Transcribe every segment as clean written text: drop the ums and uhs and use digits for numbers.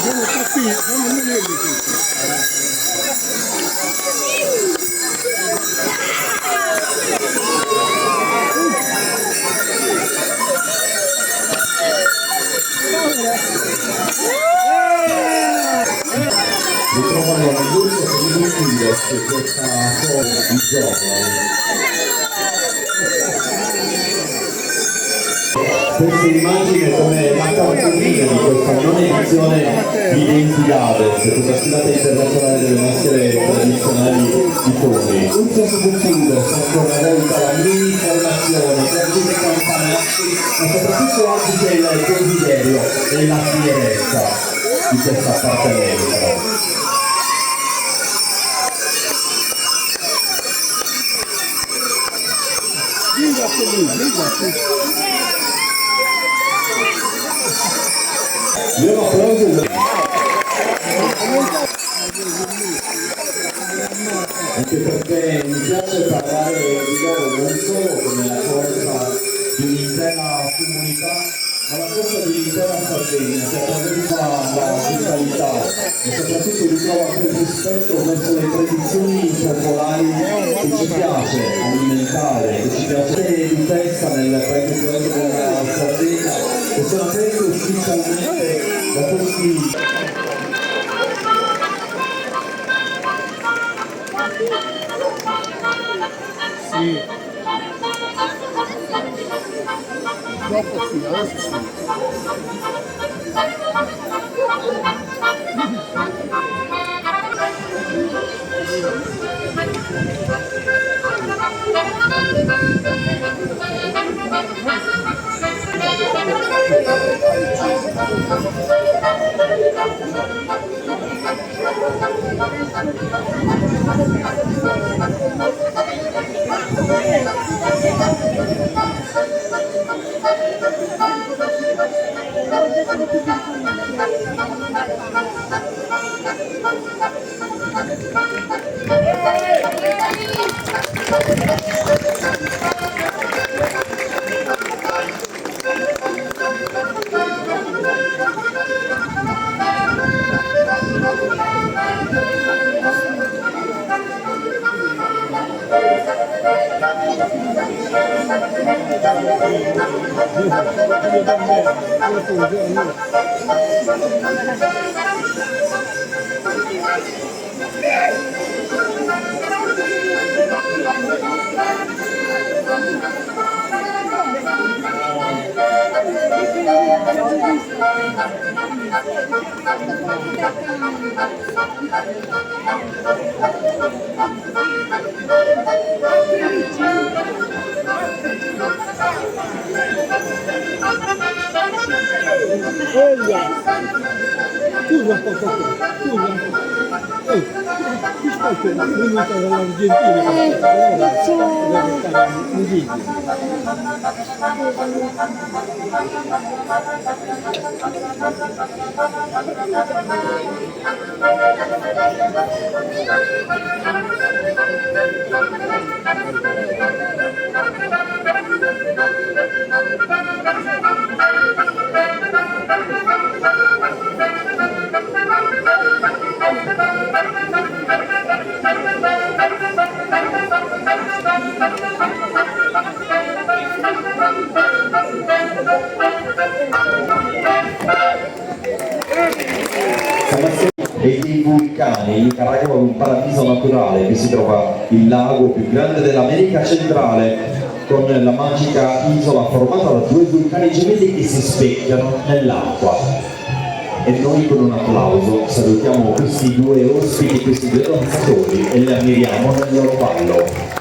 Ritrovano nell'ultimo di questa forma di gioco. Questa immagine come la cartolina di questa non edizione di Identidades, questa sfilata internazionale delle maschere tradizionali di Forlì. Un senso concludo, ancora una volta la mia informazione, gratuite campanacci, ma soprattutto anche il desiderio e la fierezza di questa appartenenza. Io un applauso anche perché mi piace parlare di loro non solo come la forza di un'intera comunità, ma la forza di un'intera Sardegna che attraversa la vitalità e soprattutto ritrova quel rispetto verso le tradizioni popolari che ci piace alimentare, che ci piace di festa nel paese della Sardegna, che sono aperte ufficialmente da questi. Sì. Dopo sì, adesso sì. Scusa un po', scusa. Ti spazio, è venuta dall'Argentina, in video. E dei vulcani, Nicaragua è un paradiso naturale, vi si trova il lago più grande dell'America centrale con la magica isola formata da due vulcani gemelli che si specchiano nell'acqua. E noi con un applauso salutiamo questi due ospiti, questi due danzatori e li ammiriamo nel loro ballo.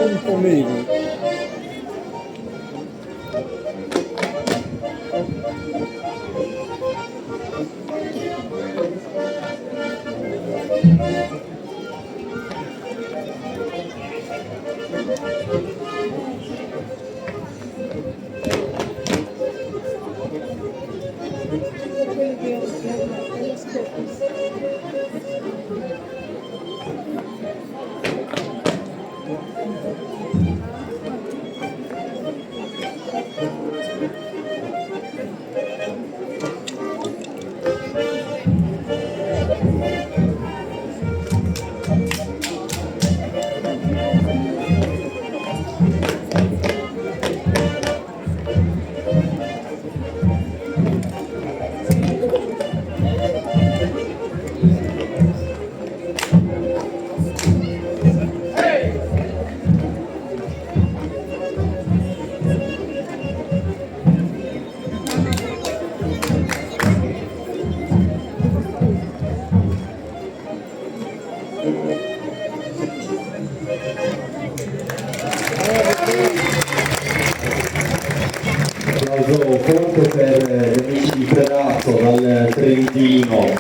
un po' meno. Applauso forte per gli amici di Pedazzo dal Trentino.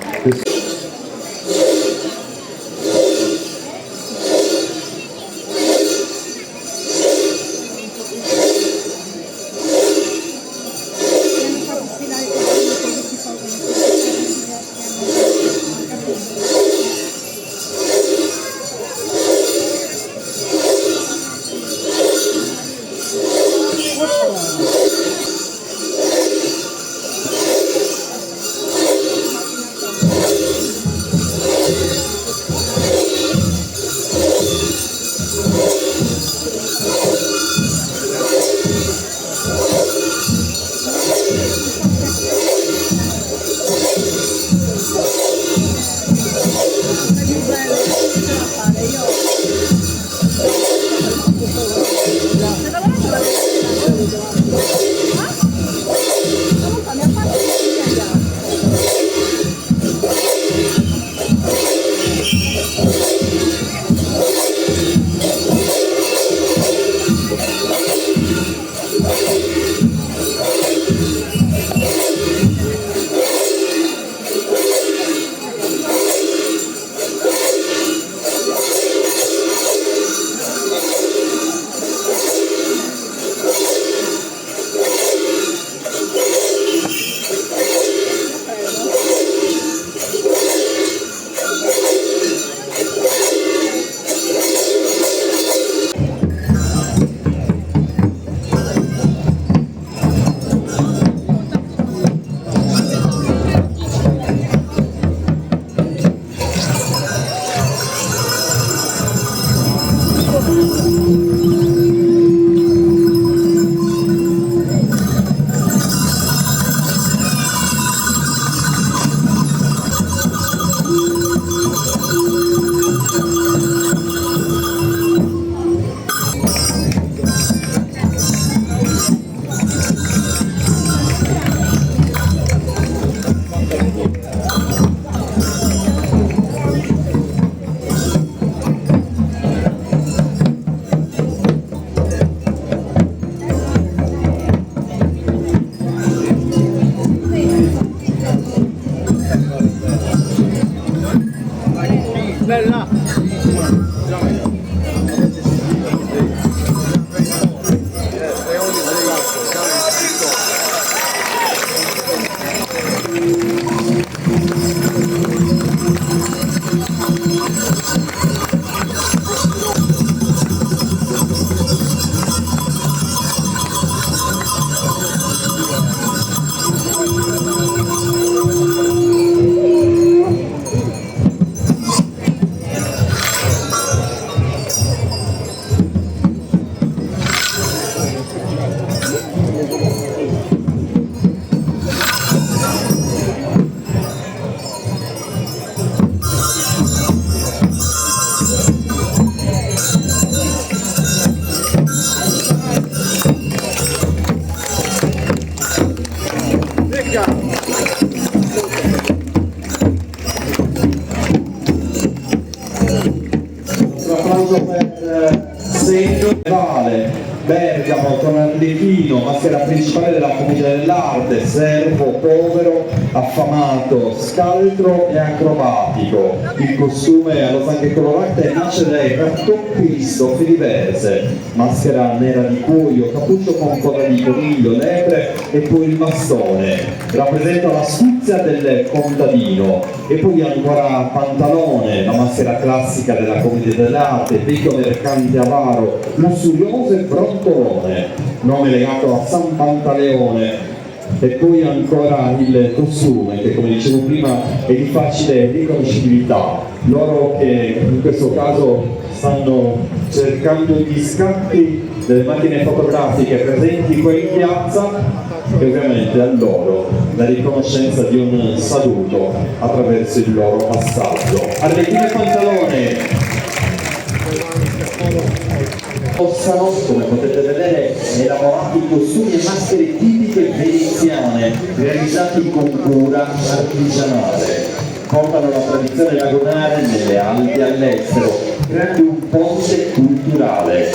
Bella! Un applauso per Sergio. abbiamo Don Arlecchino, maschera principale della commedia dell'arte, servo, povero, affamato, scaltro e acrobatico. Il costume allo sangue colorante nasce dai rattoppi di stoffe diverse, maschera nera di cuoio, cappuccio con coda di coniglio, lepre e poi il bastone. Rappresenta l'astuzia del contadino. E poi ancora Pantalone, la maschera classica della commedia dell'arte, vecchio mercante avaro, lussurioso e brontolone, nome legato a San Pantaleone. E poi ancora il costume che, come dicevo prima, è di facile riconoscibilità. Loro che in questo caso stanno cercando gli scatti delle macchine fotografiche presenti qui in piazza, e ovviamente a loro la riconoscenza di un saluto attraverso il loro passaggio. Arlecchino e Pantalone possano, come potete vedere, elaborati costumi e maschere tipiche veneziane realizzati con cura artigianale. Portano la tradizione lagunare nelle Alpi e all'estero, creando un ponte culturale.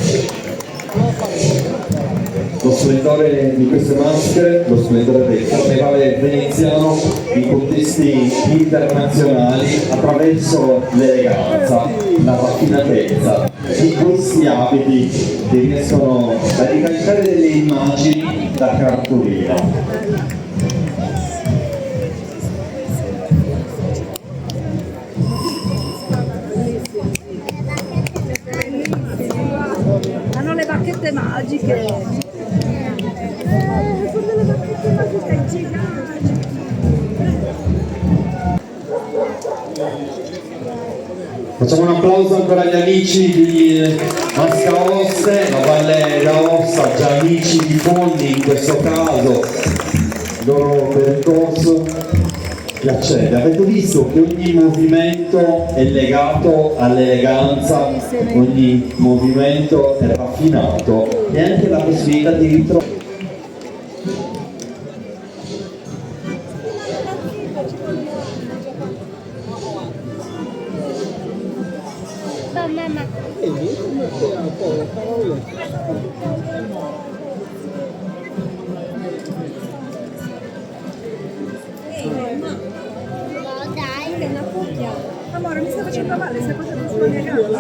Lo splendore di queste maschere, lo splendore del carnevale veneziano in contesti internazionali attraverso l'eleganza, la raffinatezza di questi abiti che riescono a ricalcare delle immagini da cartolina. Hanno le bacchette magiche. Sono delle bacchette magiche giganti. Facciamo un applauso ancora agli amici di Mascaoste, la Valle d'Aosta, già amici di Fondi in questo caso, il loro percorso piacere. Avete visto che ogni movimento è legato all'eleganza, ogni movimento è raffinato e anche la possibilità di ritrovare. Vedi come c'è un po' le parole. No, dai, che è una cucchia. Amore, mi stai facendo male, sei appoggiato sulla mia gamba.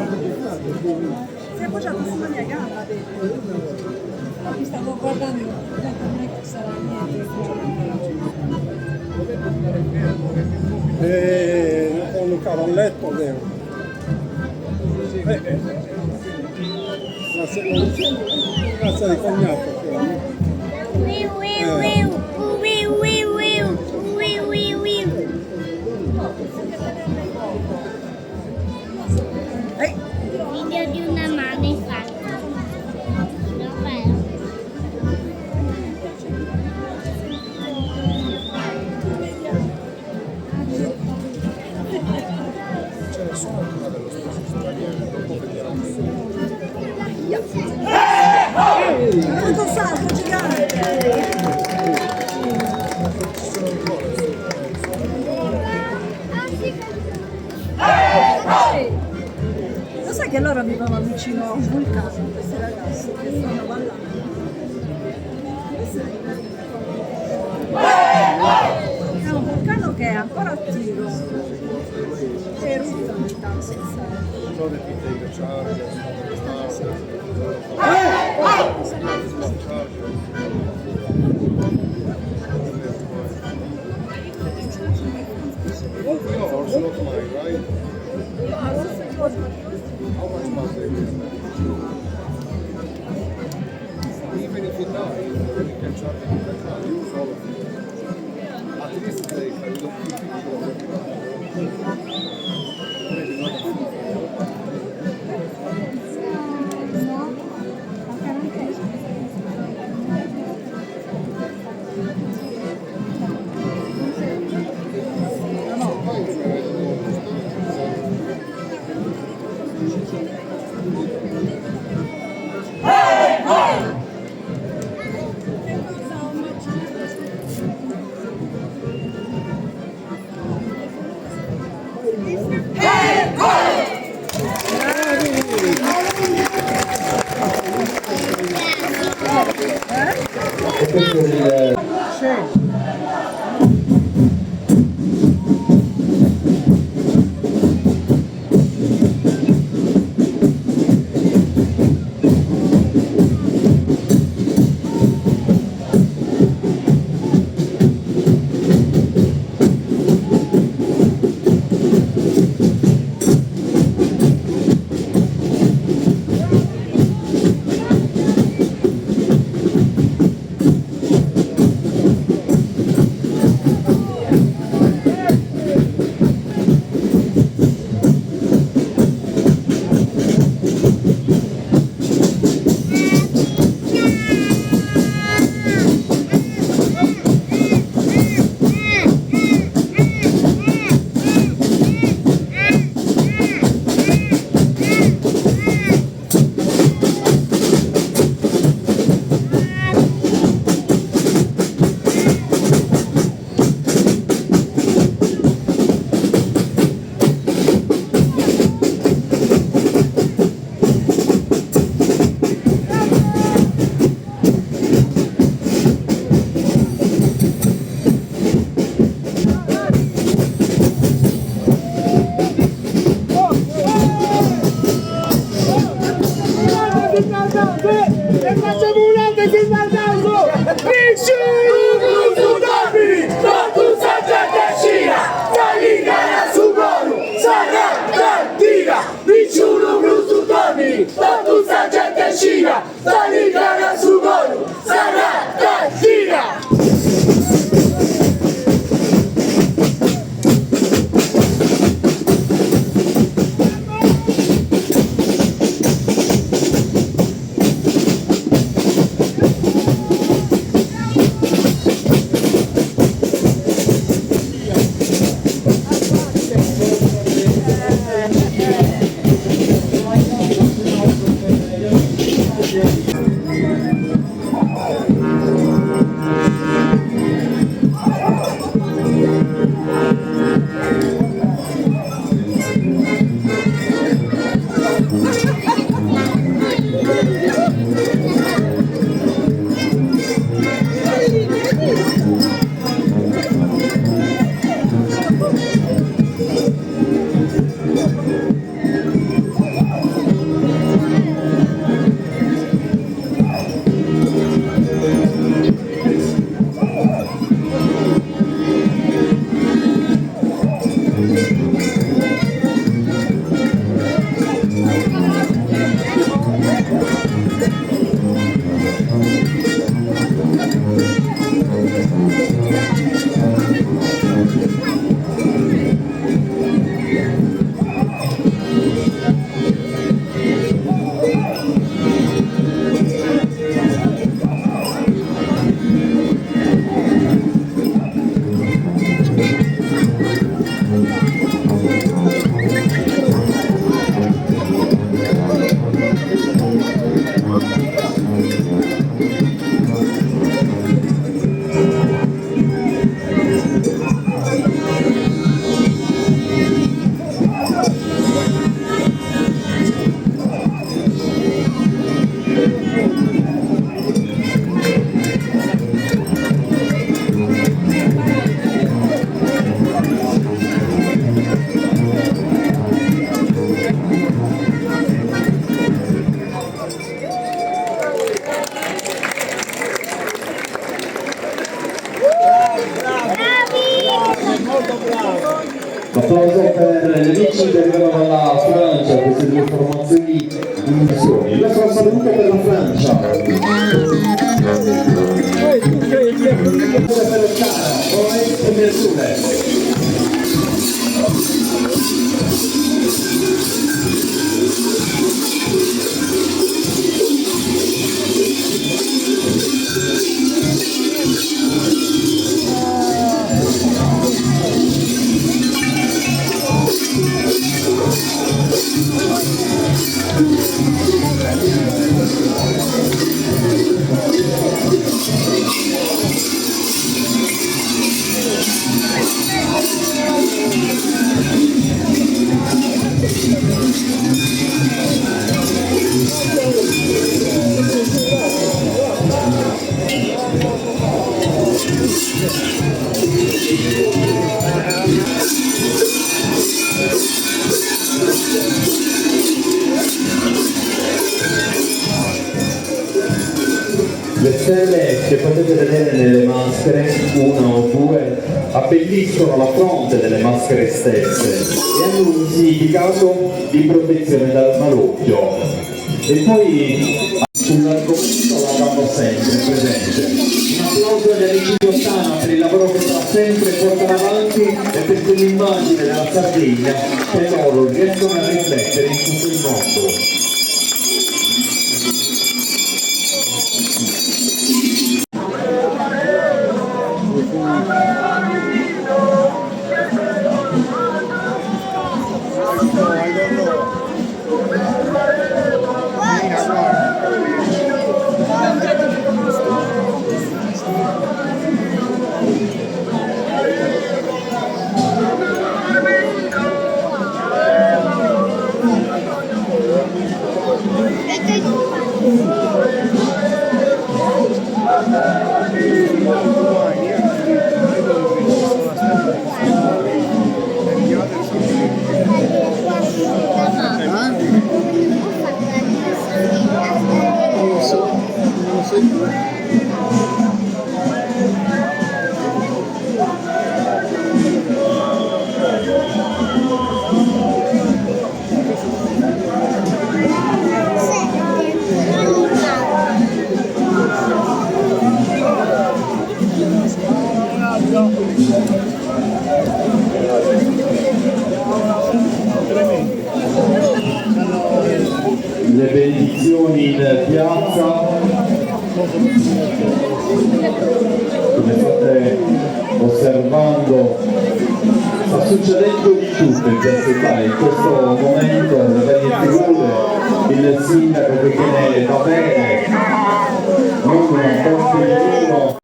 Sei appoggiato sulla mia gamba, vedi? Mi stavo guardando, non è che sarà niente. Un cavalletto, vero? Razza di cognato. Video di una mano infatti. Dov'è? Quanto salto gigante! Lo sai che loro vivono vicino a un vulcano, questi ragazzi che stanno ballando? È un vulcano che è ancora attivo, che erutta ogni tanto senza. Even if you die, you can charge it in the car. Use all of it. At least they can look at the picture of everybody. Maybe not a few. Hey! questo è il... Applauso per gli amici che vengono dalla Francia, queste due formazioni in missione. Il nostro saluto per la Francia. Per il Cara, poi per le Azzurre. Le stelle che potete vedere nelle maschere, una o due, abbelliscono la fronte delle maschere stesse e hanno un significato di protezione dal malocchio. E poi sull'argomento la danno sempre presente. Un applauso agli amici di Ottana per il lavoro che fa sempre portano avanti e per quell'immagine della Sardegna che loro riescono a riflettere in tutto il mondo. Le benedizioni in piazza, come state osservando, sta succedendo di tutto in Piazza Italia in questo momento, le varie figure, il sindaco che viene da bene, non una porta di vino.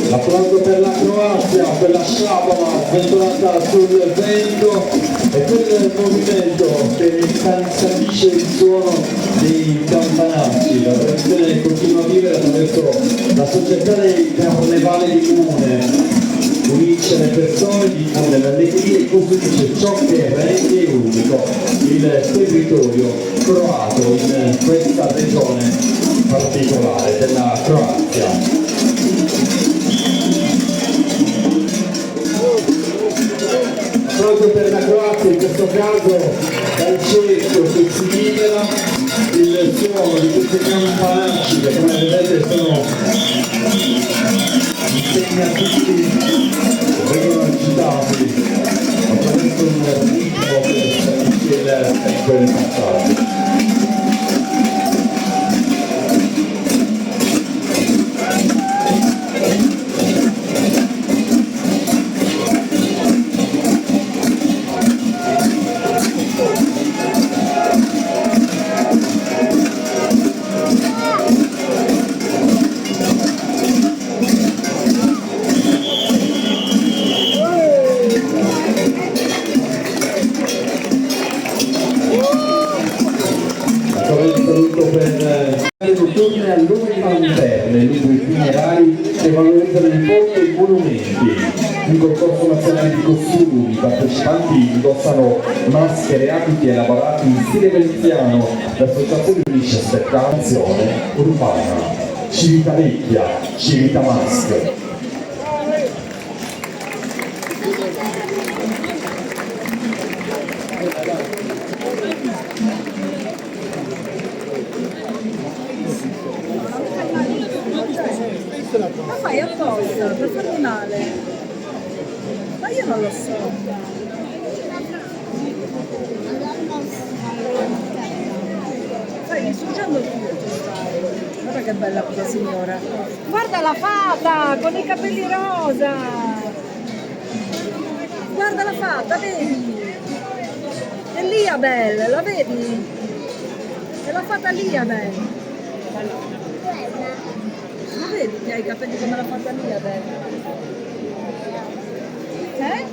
L'applauso per la Croazia, per la sciabola sventolata sul vento e quel movimento che instanisce il suono dei campanacci. La tradizione continua a vivere attraverso la società del Carnevale di Mune. Unisce le persone, diffonde l'allegria e costruisce ciò che rende unico il territorio croato in questa regione particolare della Croazia. Proprio per la Croazia, in questo caso dal cerchio che si libera il suono di questi campanacci che come vedete sono impegnativi, vengono agitati attraverso un ritmo che stabilisce il tempo del passaggio. Notturne a lunghe lanterne lungo i funerali che valorizzano il porto e i monumenti. Un concorso nazionale di costumi, i partecipanti indossano maschere, abiti elaborati in stile veneziano. L'associazione unisce spettacolazione urbana, Civitavecchia, Civitamask. Ma fai apposta per farmi male. Ma io non lo so. Stai distruggendo tutto. Guarda che bella questa signora. Guarda la fata con i capelli rosa. Guarda la fata, vedi? È Liabel, la vedi? È la fata Liabel. Ma vedi che ha i capelli come la fata Liabel? Eh?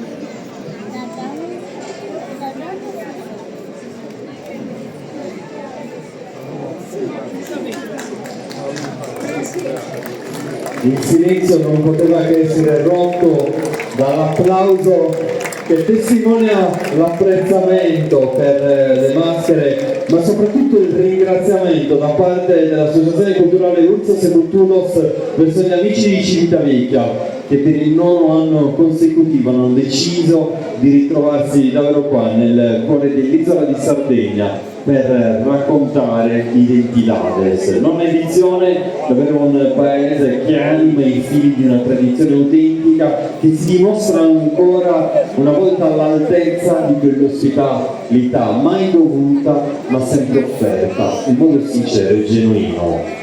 Il silenzio non poteva che essere rotto dall'applauso che testimonia l'apprezzamento per le maschere, ma soprattutto il ringraziamento da parte dell'Associazione Culturale Ursos e Culturos verso gli amici di Civitavecchia, che per il 9° anno consecutivo hanno deciso di ritrovarsi davvero qua nel cuore dell'isola di Sardegna per raccontare Identidades. Nona edizione, davvero un paese che anima i fili di una tradizione autentica che si dimostra ancora una volta all'altezza di quell'ospitalità mai dovuta ma sempre offerta in modo sincero e genuino.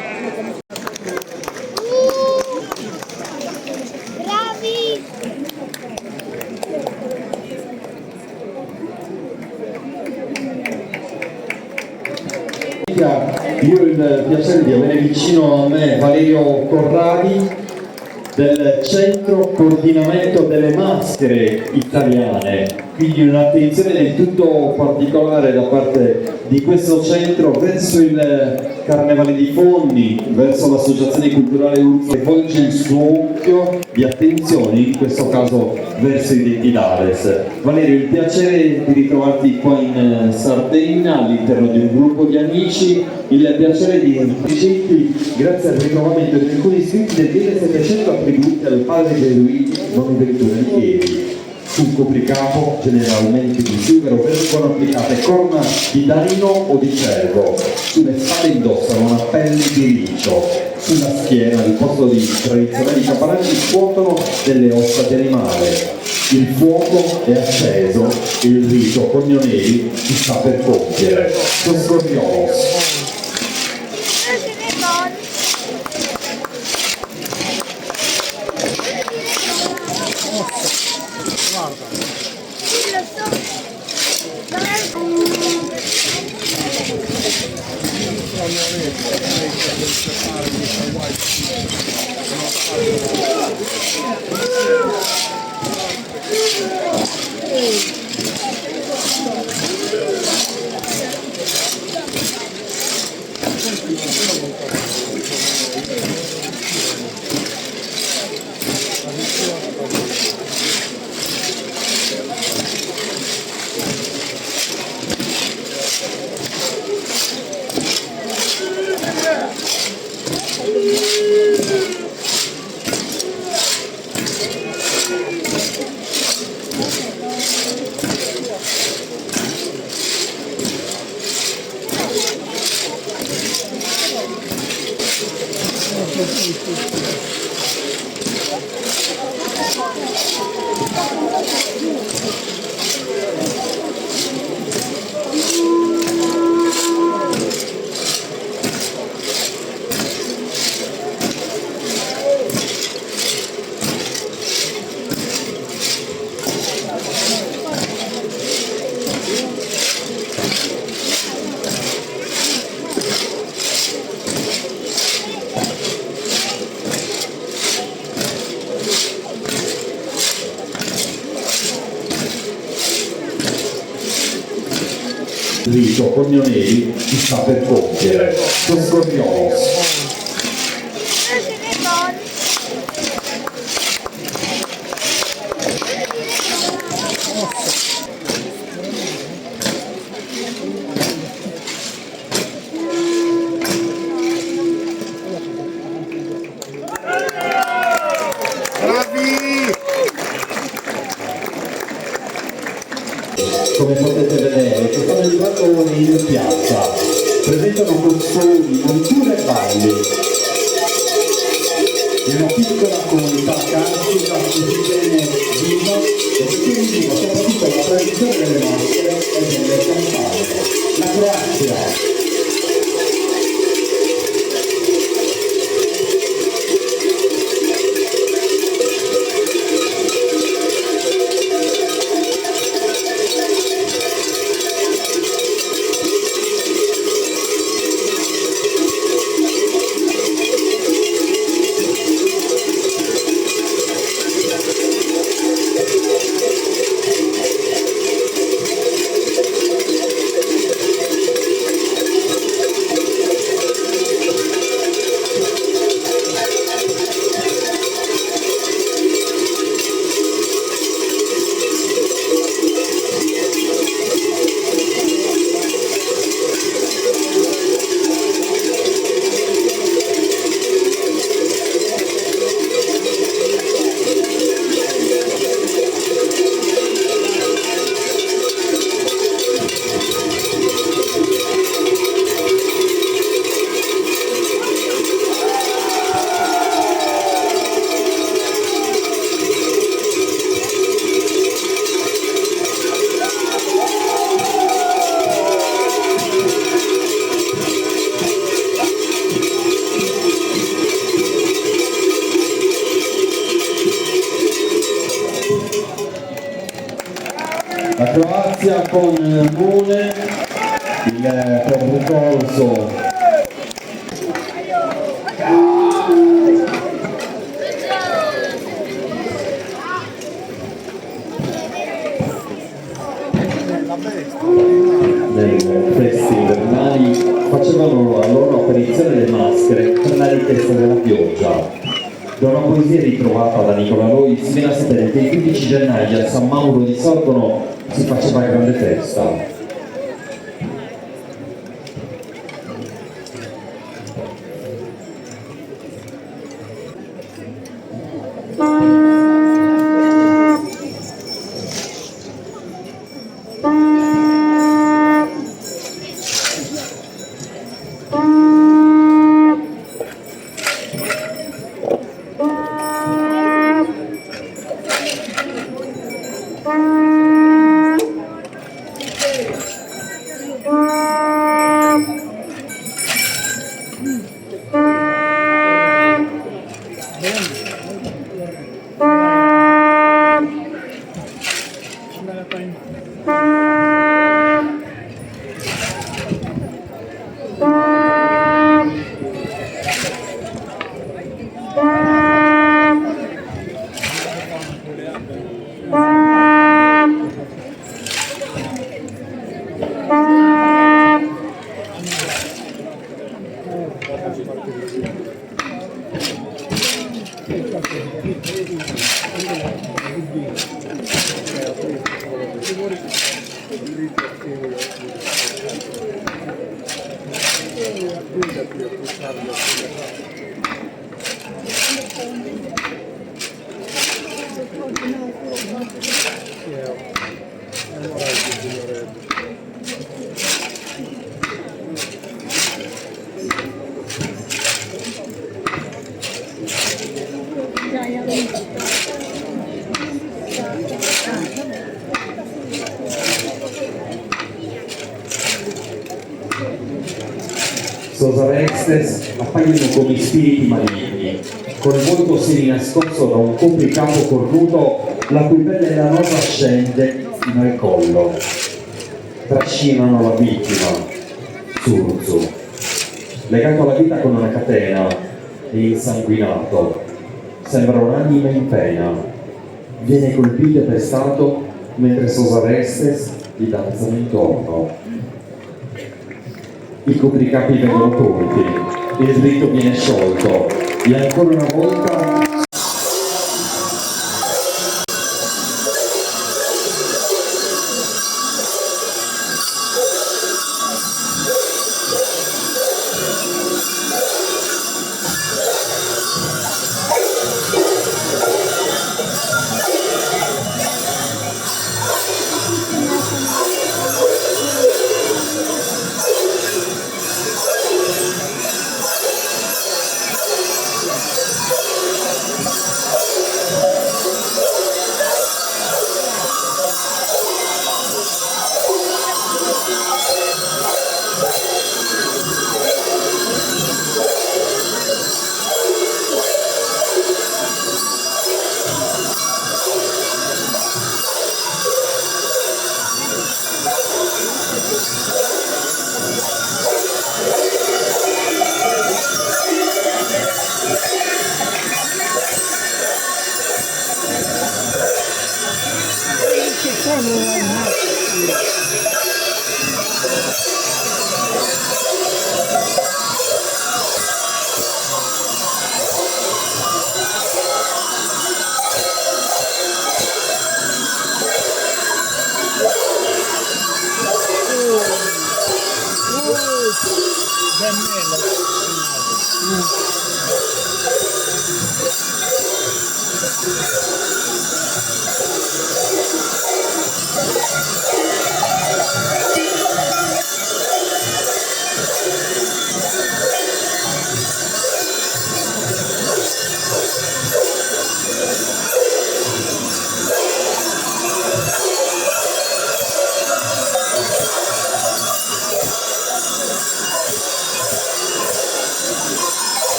Io ho il piacere di avere vicino a me Valerio Corradi del Centro Coordinamento delle Maschere Italiane, quindi un'attenzione del tutto particolare da parte di questo centro verso il Carnevale di Fondi, verso l'Associazione Culturale Ursos, che volge il suo occhio di attenzione, in questo caso verso Identidades. Valerio, il piacere di ritrovarti qua in Sardegna all'interno di un gruppo di amici, il piacere di riceverti grazie al ritrovamento di alcuni scritti del 1700 attribuiti al padre gesuiti Bonaventura di Chieri. Sul copricapo, generalmente di sughero, vengono applicate corna di danino o di cervo. Sulle spalle indossano una pelle di riccio. Sulla schiena, al posto di tradizionali capanacci, scuotono delle ossa di animale. Il fuoco è acceso e il rito con gli oneri si sta per compiere. Scorpiolos. Rito con gli oneri si sta per compiere. Scorpiolos. Come potete vedere, che stanno arrivando in piazza, presentano costumi, monture e balli. una piccola comunità carstica così bene viva e perché viva soprattutto la tradizione delle maschere e delle campane. La Croazia. La Croazia con Mune, il concorso nel festival invernali facevano la loro apparizione le maschere per la richiesta della pioggia. Da una poesia ritrovata da Nicola Loi si viene a sapere che il 15 gennaio a San Mauro di Sorgono si faceva grande festa. Sosarestes appaiono come spiriti maligni, con il volto seminascosto da un copricapo cornuto, la cui pelle lanosa scende fino al collo. Trascinano la vittima, Surzu, legato alla vita con una catena e insanguinato. Sembra un'anima in pena. Viene colpito e pestato mentre Sosarestes gli danzano intorno. I copricapi vengono tolti, il rito viene sciolto e ancora una volta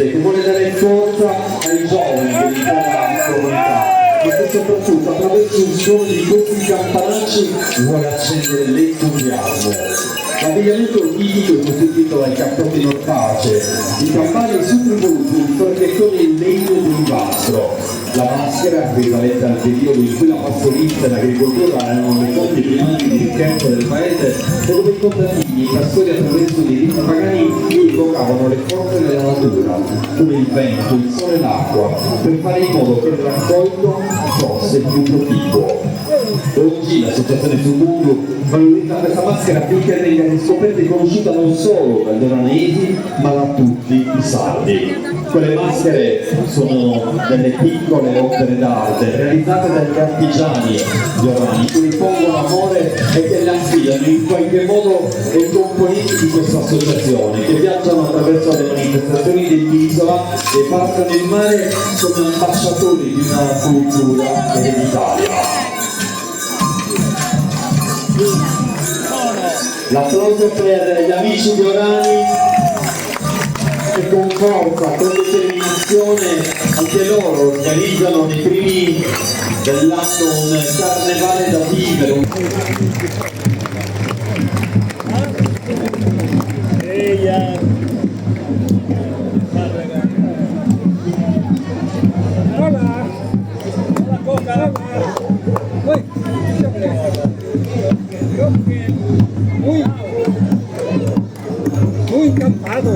che vuole dare forza ai giovani dell'intera comunità e che soprattutto attraverso il suono di questi campanacci vuole accendere l'entusiasmo. L'abbigliamento tipico è costituito dai cappotti nortacei, i campani super voluti, i protettori in legno di olivastro, la maschera risalente al periodo in cui la pastorista e l'agricoltura erano le fonti primarie di ricchezza del paese e dove i contadini, i pastori attraverso dei riti pagani invocavano le forze della natura, come il vento, il sole e l'acqua, per fare in modo che il raccolto fosse più proficuo. Oggi l'associazione Subundu valorizza questa maschera finché venga riscoperta e conosciuta non solo dagli oranesi ma da tutti i sardi. Quelle maschere sono delle piccole opere d'arte realizzate dagli artigiani giovani che ripongono amore e che le affidano in qualche modo ai componenti di questa associazione che viaggiano attraverso le manifestazioni dell'isola e partono in mare come ambasciatori di una cultura ereditaria. L'applauso per gli amici di Orani che con forza, con determinazione anche loro organizzano nei primi dell'anno un carnevale da vivere. Muy encantado.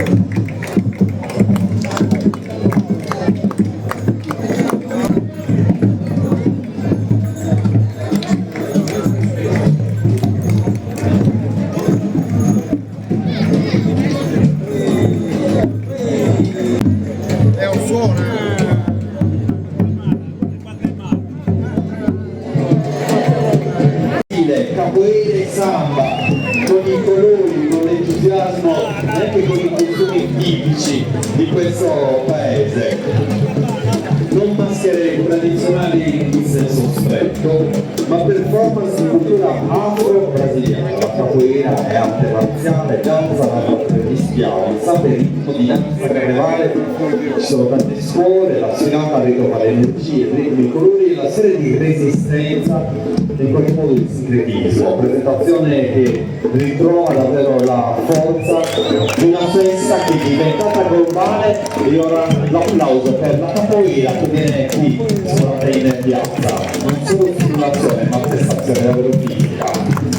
È un suono. Capoeira e samba, con i colori, con l'entusiasmo e anche con i consumi tipici di questo paese. Non maschere tradizionali in senso stretto, ma performance di cultura afro-brasiliana. La capoeira è arte marziale, danza da parte di schiavi, samba e ritmo di danza carnevale. Ci sono tante scuole, la sfilata ritrova le energie, il ritmo, i colori e la serie di resistenza in qualche modo il sincretismo, presentazione che ritrova davvero la forza di una festa che è diventata globale e ora l'applauso per la capoeira che viene qui suonata in piazza, non solo simulazione ma prestazione davvero fisica.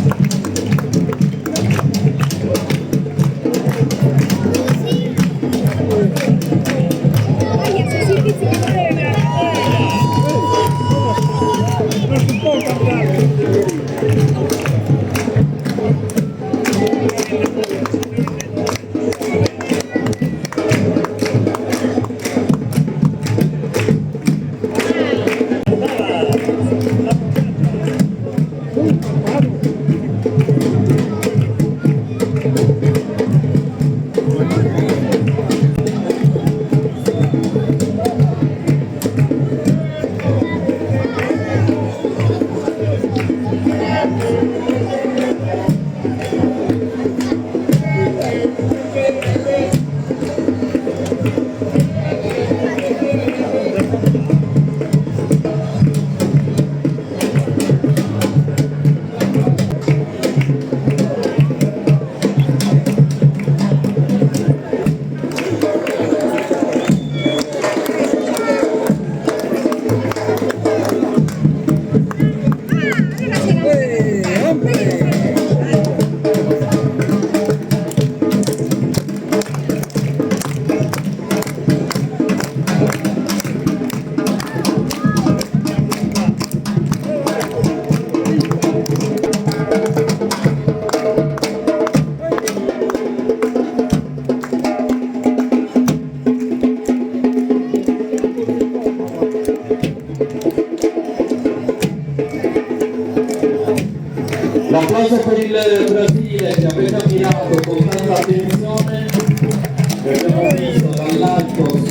L'applauso per il Brasile che avete ammirato con tanta attenzione, che abbiamo visto dall'alto